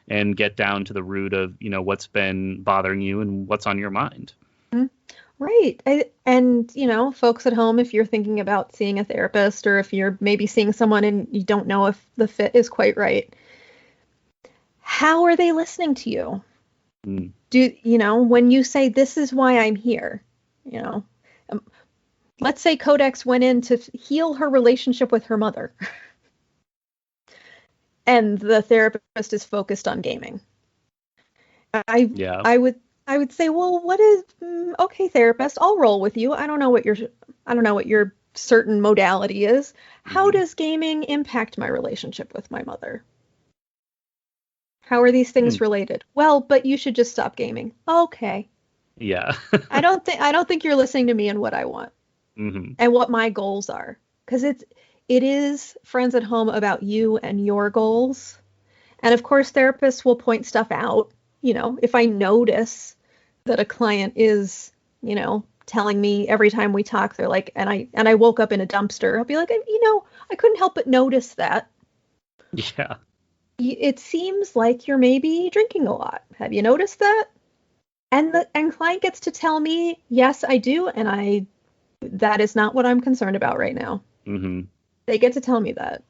and get down to the root of, you know, what's been bothering you and what's on your mind. Right. And, you know, folks at home, if you're thinking about seeing a therapist, or if you're maybe seeing someone and you don't know if the fit is quite right, how are they listening to you? Do you know, when you say, this is why I'm here, you know, let's say Codex went in to heal her relationship with her mother and the therapist is focused on gaming. I would say, well, what is okay, therapist, I'll roll with you. I don't know what your certain modality is. How does gaming impact my relationship with my mother? How are these things related? Well, but you should just stop gaming. Okay. Yeah. I don't think you're listening to me and what I want and what my goals are, because it is, friends at home, about you and your goals. And of course, therapists will point stuff out. You know, if I notice that a client is, you know, telling me every time we talk, they're like, and I woke up in a dumpster, I'll be like, you know, I couldn't help but notice that. Yeah. It seems like you're maybe drinking a lot. Have you noticed that? And the client gets to tell me, yes, I do, and that is not what I'm concerned about right now. They get to tell me that,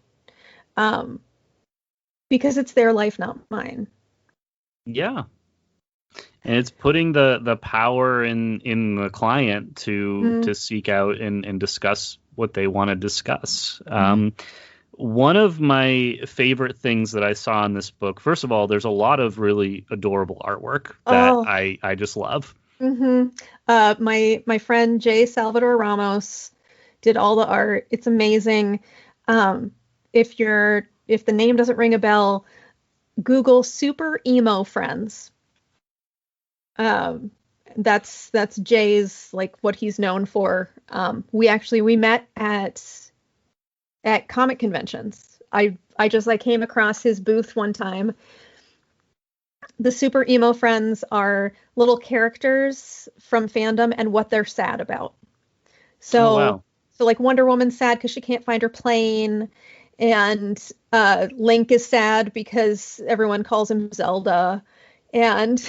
because it's their life, not mine. Yeah. And it's putting the power in the client to seek out and discuss what they want to discuss. One of my favorite things that I saw in this book, first of all, there's a lot of really adorable artwork that I just love. My friend Jay Salvador Ramos did all the art. It's amazing. If the name doesn't ring a bell, Google Super Emo Friends. That's Jay's, like, what he's known for. We met at comic conventions. I came across his booth one time. The Super Emo Friends are little characters from fandom and what they're sad about. So, oh, wow. So like Wonder Woman's sad because she can't find her plane, and Link is sad because everyone calls him Zelda, and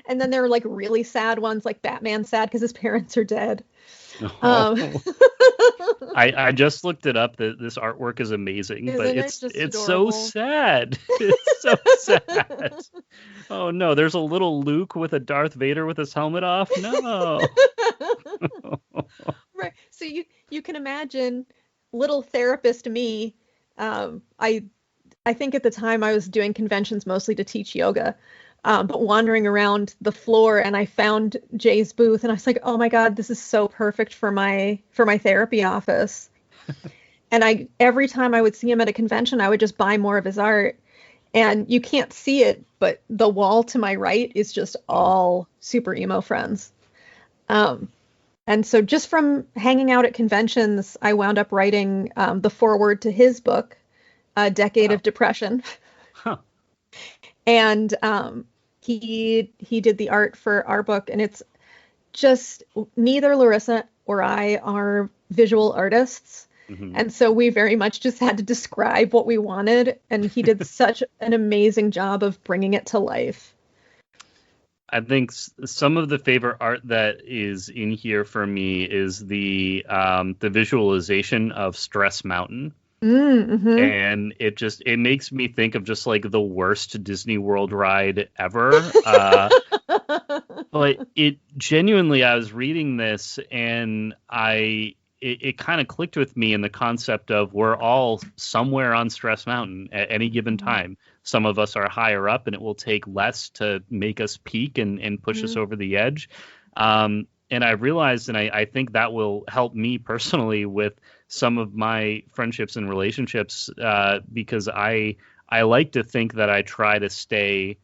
and then there are like really sad ones, like Batman's sad because his parents are dead. I just looked it up. This artwork is amazing, but it's so sad. It's so sad. Oh no, there's a little Luke with a Darth Vader with his helmet off. No. Right. So you can imagine little therapist me. I think at the time I was doing conventions mostly to teach yoga. But wandering around the floor, and I found Jay's booth, and I was like, oh my God, this is so perfect for my therapy office. And every time I would see him at a convention, I would just buy more of his art. And you can't see it, but the wall to my right is just all Super Emo Friends. And so just from hanging out at conventions, I wound up writing the foreword to his book, A Decade of Depression. Huh. And he did the art for our book, and it's just, neither Larissa or I are visual artists. Mm-hmm. And so we very much just had to describe what we wanted, and he did such an amazing job of bringing it to life. I think some of the favorite art that is in here for me is the visualization of Stress Mountain. Mm-hmm. And it makes me think of just like the worst Disney World ride ever. But it genuinely, I was reading this and it kind of clicked with me in the concept of we're all somewhere on Stress Mountain at any given time. Some of us are higher up, and it will take less to make us peak and push us over the edge. And I realized, and I think that will help me personally with some of my friendships and relationships, because I like to think that I try to stay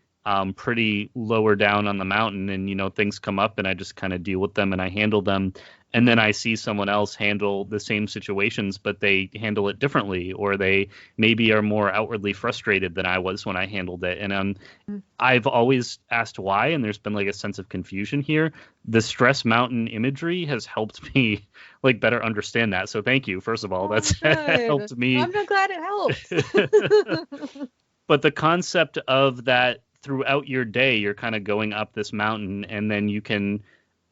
pretty lower down on the mountain, and things come up and I just kind of deal with them and I handle them. And then I see someone else handle the same situations, but they handle it differently, or they maybe are more outwardly frustrated than I was when I handled it. And I've always asked why, and there's been like a sense of confusion here. The Stress Mountain imagery has helped me like better understand that. So thank you. First of all, that's helped me. I'm so glad it helps. But the concept of that throughout your day, you're kind of going up this mountain, and then you can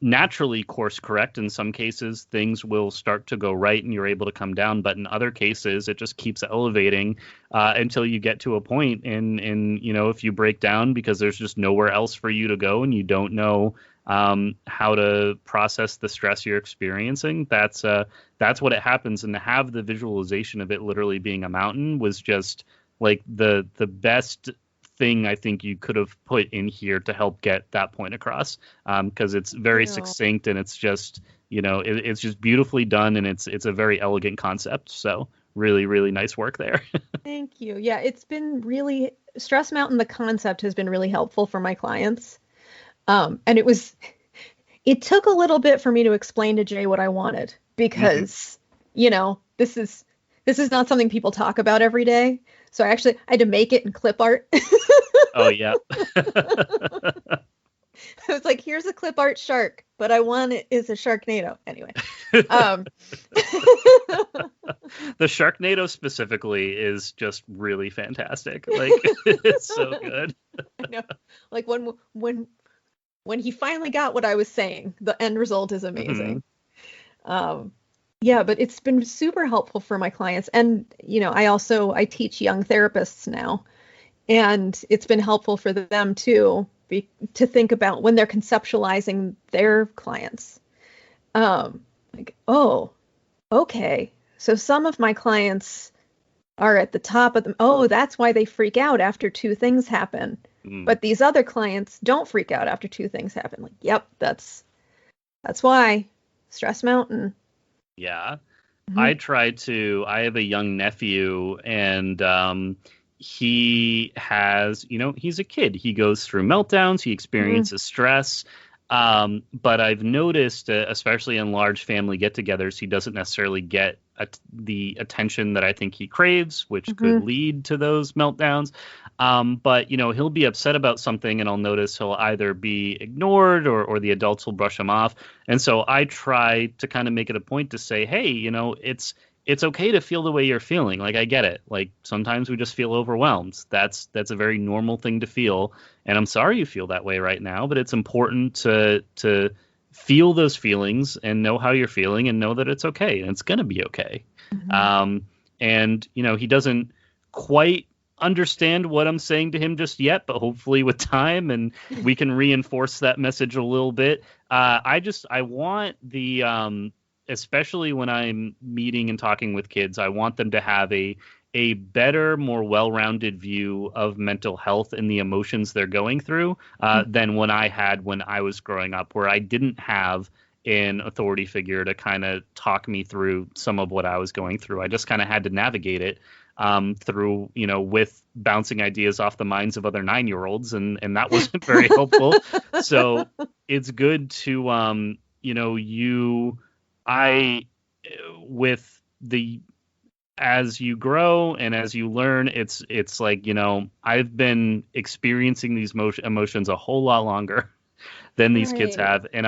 naturally course correct. In some cases, things will start to go right and you're able to come down. But in other cases, it just keeps elevating until you get to a point. And if you break down because there's just nowhere else for you to go and you don't know how to process the stress you're experiencing, that's what it happens. And to have the visualization of it literally being a mountain was just like the best thing I think you could have put in here to help get that point across, because it's very succinct, and it's just it's just beautifully done, and it's a very elegant concept. So really, really nice work there. Thank you. Yeah, it's been really, Stress Mountain, the concept has been really helpful for my clients, and it took a little bit for me to explain to Jay what I wanted, because this is not something people talk about every day. So I had to make it in clip art. Oh, yeah. I was like, here's a clip art shark, but I want it is a Sharknado. Anyway. The Sharknado specifically is just really fantastic. Like, it's so good. I know. Like when he finally got what I was saying, the end result is amazing. Mm-hmm. Yeah, but it's been super helpful for my clients. And, I teach young therapists now, and it's been helpful for them too, to think about when they're conceptualizing their clients. Like, oh, okay. So some of my clients are at the top of them. Oh, that's why they freak out after two things happen. But these other clients don't freak out after two things happen. Like, yep, that's why. Stress Mountain. Yeah. Mm-hmm. I have a young nephew, and he has, he's a kid. He goes through meltdowns. He experiences stress. But I've noticed, especially in large family get-togethers, he doesn't necessarily get the attention that I think he craves, which could lead to those meltdowns. But, he'll be upset about something, and I'll notice he'll either be ignored or the adults will brush him off. And so I try to kind of make it a point to say, hey, it's okay to feel the way you're feeling. Like, I get it. Like, sometimes we just feel overwhelmed. That's a very normal thing to feel. And I'm sorry you feel that way right now, but it's important to feel those feelings and know how you're feeling and know that it's okay and it's going to be okay. And, he doesn't quite understand what I'm saying to him just yet, but hopefully with time and we can reinforce that message a little bit. I want the, especially when I'm meeting and talking with kids, I want them to have a better, more well-rounded view of mental health and the emotions they're going through than when I was growing up, where I didn't have an authority figure to kind of talk me through some of what I was going through. I just kind of had to navigate it through, with bouncing ideas off the minds of other 9-year-olds, and that wasn't very helpful. So it's good to, as you grow and as you learn, it's like, I've been experiencing these emotions a whole lot longer than these kids have. And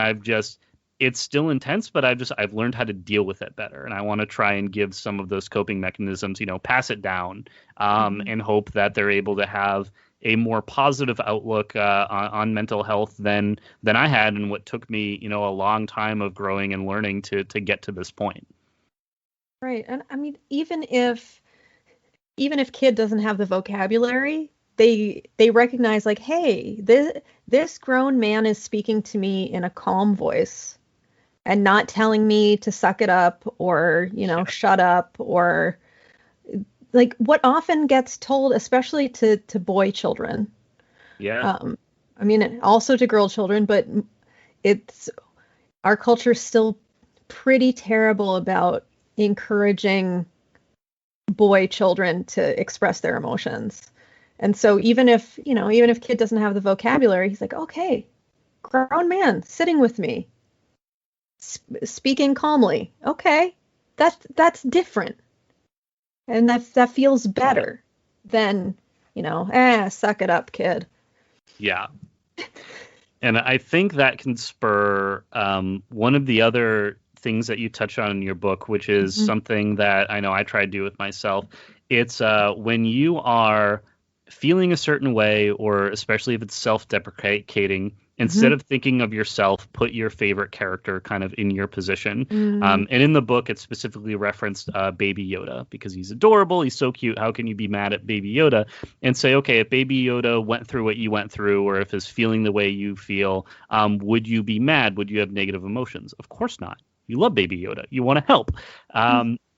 it's still intense, but I've learned how to deal with it better. And I want to try and give some of those coping mechanisms, pass it down, and hope that they're able to have a more positive outlook on mental health than I had, and what took me, a long time of growing and learning to get to this point. Right. And I mean, even if kid doesn't have the vocabulary, they recognize, like, hey, this grown man is speaking to me in a calm voice and not telling me to suck it up or, shut up, or like what often gets told, especially to boy children. Yeah. I mean, also to girl children, but our culture's still pretty terrible about encouraging boy children to express their emotions. And so even if kid doesn't have the vocabulary, he's like, okay, grown man sitting with me, speaking calmly. Okay, that's different. And that feels better than, suck it up, kid. Yeah. And I think that can spur one of the other things that you touch on in your book, which is something that I know I try to do with myself. It's when you are feeling a certain way, or especially if it's self-deprecating, instead of thinking of yourself, put your favorite character kind of in your position. And in the book, it's specifically referenced Baby Yoda, because he's adorable. He's so cute. How can you be mad at Baby Yoda? And say, okay, if Baby Yoda went through what you went through, or if he's feeling the way you feel, would you be mad? Would you have negative emotions? Of course not. You love Baby Yoda. You want to help.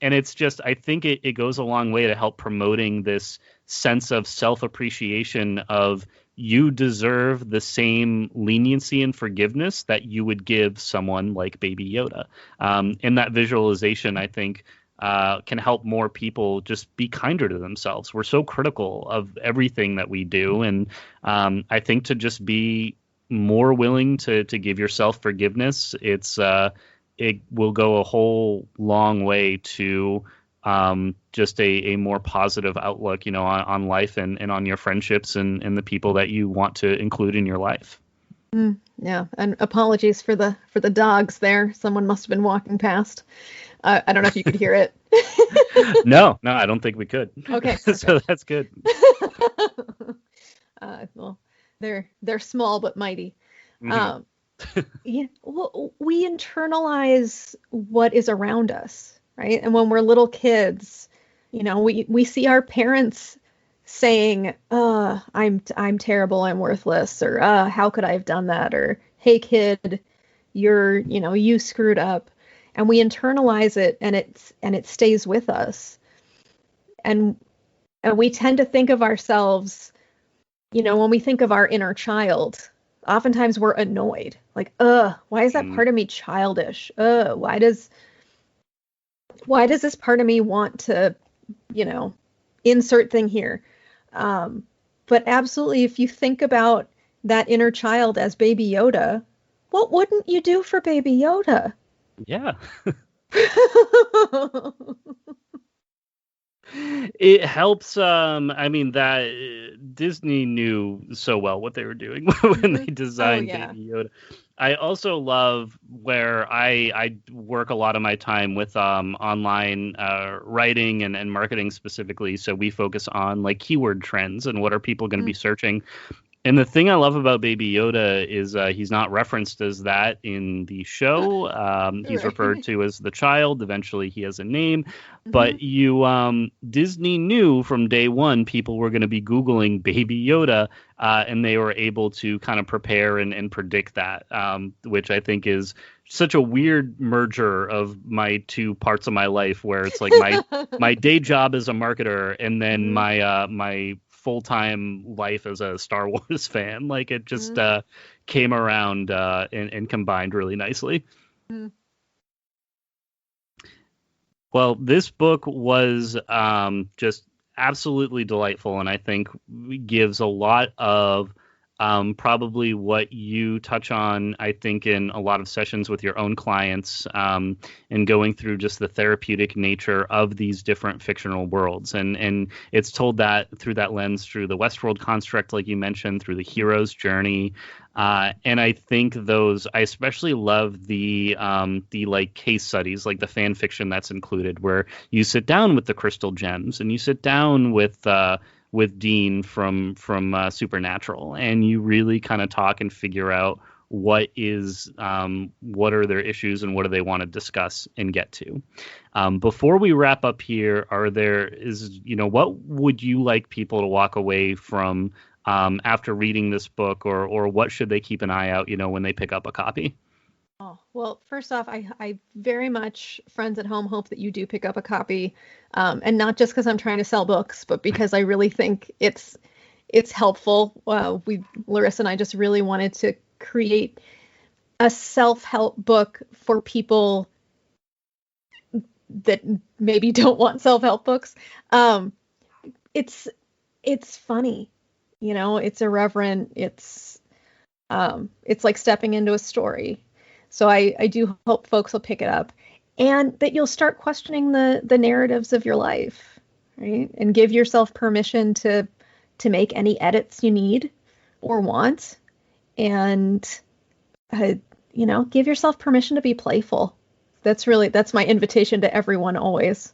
And it's just, I think it goes a long way to help promoting this sense of self-appreciation of, you deserve the same leniency and forgiveness that you would give someone like Baby Yoda. And that visualization, I think, can help more people just be kinder to themselves. We're so critical of everything that we do. And I think to just be more willing to give yourself forgiveness, it will go a whole long way to just a more positive outlook, on life and on your friendships and the people that you want to include in your life. Yeah. And apologies for the dogs there. Someone must have been walking past. I don't know if you could hear it. No, I don't think we could. Okay. So that's good. Well, they're small but mighty. Yeah, well, we internalize what is around us, right? And when we're little kids, we see our parents saying, I'm terrible, I'm worthless, or how could I have done that? Or, hey kid, you screwed up. And we internalize it, and it stays with us. And we tend to think of ourselves, when we think of our inner child, oftentimes we're annoyed. Like, why is that part of me childish? Why does this part of me want to, insert thing here? But absolutely, if you think about that inner child as Baby Yoda, what wouldn't you do for Baby Yoda? Yeah. It helps. That Disney knew so well what they were doing when they designed Baby Yoda. I also love where I work a lot of my time with online writing and marketing specifically. So we focus on like keyword trends and what are people going to be searching. And the thing I love about Baby Yoda is he's not referenced as that in the show. He's referred to as the child. Eventually, he has a name. But Disney knew from day one people were going to be Googling Baby Yoda, and they were able to kind of prepare and predict that, which I think is such a weird merger of my two parts of my life, where it's like my day job as a marketer and then my full-time life as a Star Wars fan. Like it just came around and combined really nicely. Well, this book was just absolutely delightful, and I think gives a lot of probably what you touch on, I think, in a lot of sessions with your own clients, and going through just the therapeutic nature of these different fictional worlds. And it's told that through that lens, through the Westworld construct, like you mentioned, through the hero's journey. And I think I especially love the like case studies, like the fan fiction that's included, where you sit down with the crystal gems and you sit down with Dean from Supernatural, and you really kind of talk and figure out what are their issues and what do they want to discuss and get to. Before we wrap up here, what would you like people to walk away from after reading this book, or what should they keep an eye out, when they pick up a copy? Oh, well, first off, I very much, friends at home, hope that you do pick up a copy, and not just because I'm trying to sell books, but because I really think it's helpful. Larissa and I just really wanted to create a self-help book for people that maybe don't want self-help books. It's funny, it's irreverent. It's like stepping into a story. So I do hope folks will pick it up, and that you'll start questioning the narratives of your life, right? And give yourself permission to make any edits you need or want, and give yourself permission to be playful. That's my invitation to everyone always.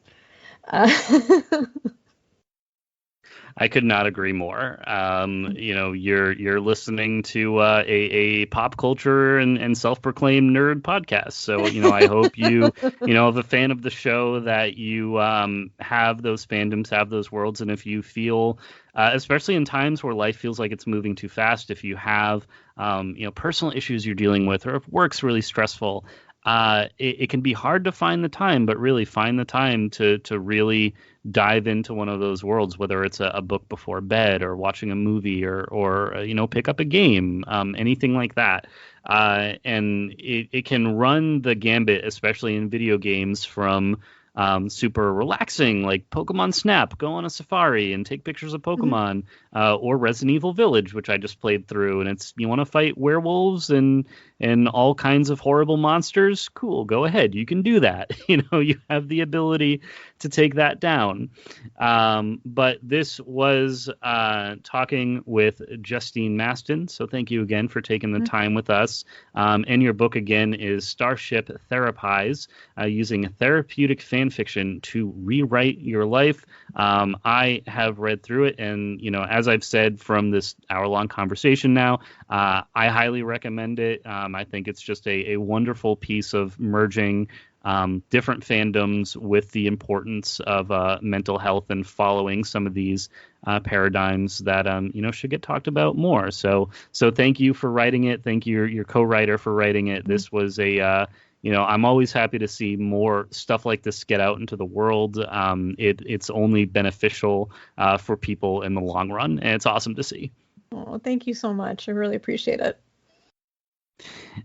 I could not agree more. You're listening to a pop culture and self-proclaimed nerd podcast. So, I hope you, if a fan of the show, that you have those fandoms, have those worlds. And if you feel, especially in times where life feels like it's moving too fast, if you have, personal issues you're dealing with, or if work's really stressful, it can be hard to find the time, but really find the time to really dive into one of those worlds, whether it's a book before bed or watching a movie or pick up a game, anything like that. And it can run the gambit, especially in video games, from super relaxing, like Pokemon Snap, go on a safari and take pictures of Pokemon, or Resident Evil Village, which I just played through, and it's, you want to fight werewolves and all kinds of horrible monsters, cool, go ahead, you can do that. You have the ability to take that down. But this was talking with Justine Mastin, so thank you again for taking the time with us. And your book again is Starship-therapise, using therapeutic fan fiction to rewrite your life. I have read through it, and as I've said from this hour-long conversation now, I highly recommend it. I think it's just a wonderful piece of merging different fandoms with the importance of mental health and following some of these paradigms that should get talked about more. So thank you for writing it. Thank you, your co-writer, for writing it. This was I'm always happy to see more stuff like this get out into the world. It's only beneficial for people in the long run, and it's awesome to see. Oh, thank you so much. I really appreciate it.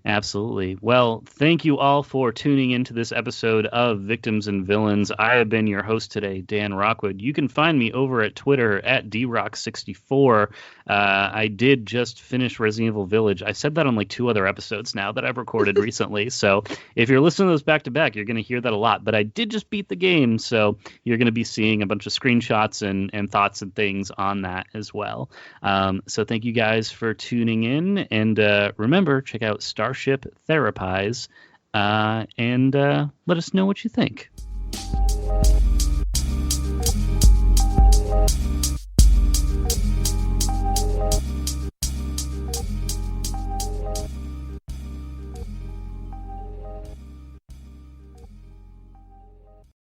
Absolutely. Well, thank you all for tuning into this episode of Victims and Villains. I have been your host today, Dan Rockwood. You can find me over at Twitter at drock64. I did just finish Resident Evil Village. I said that on like 2 other episodes now that I've recorded recently. So if you're listening to those back to back, you're going to hear that a lot. But I did just beat the game, so you're going to be seeing a bunch of screenshots and thoughts and things on that as well. So thank you guys for tuning in. And remember, check out Starship-therapise, and let us know what you think.